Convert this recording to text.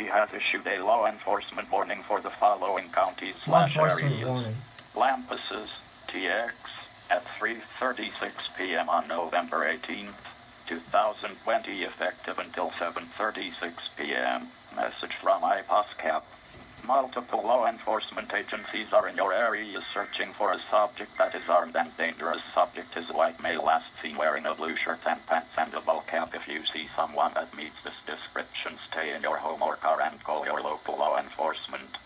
county has issued a law enforcement warning for the following counties Law slash enforcement areas. warning. Lampuses, TX, at 3:36 p.m. on November 18th, 2020, effective until 7:36 p.m. Message from IPOSCAP. Multiple law enforcement agencies are in your area searching for a subject that is armed and dangerous. Subject is white male, last seen wearing a blue shirt and pants and a ball cap. If you see someone that meets this description, stay in your home or car and call your local law enforcement.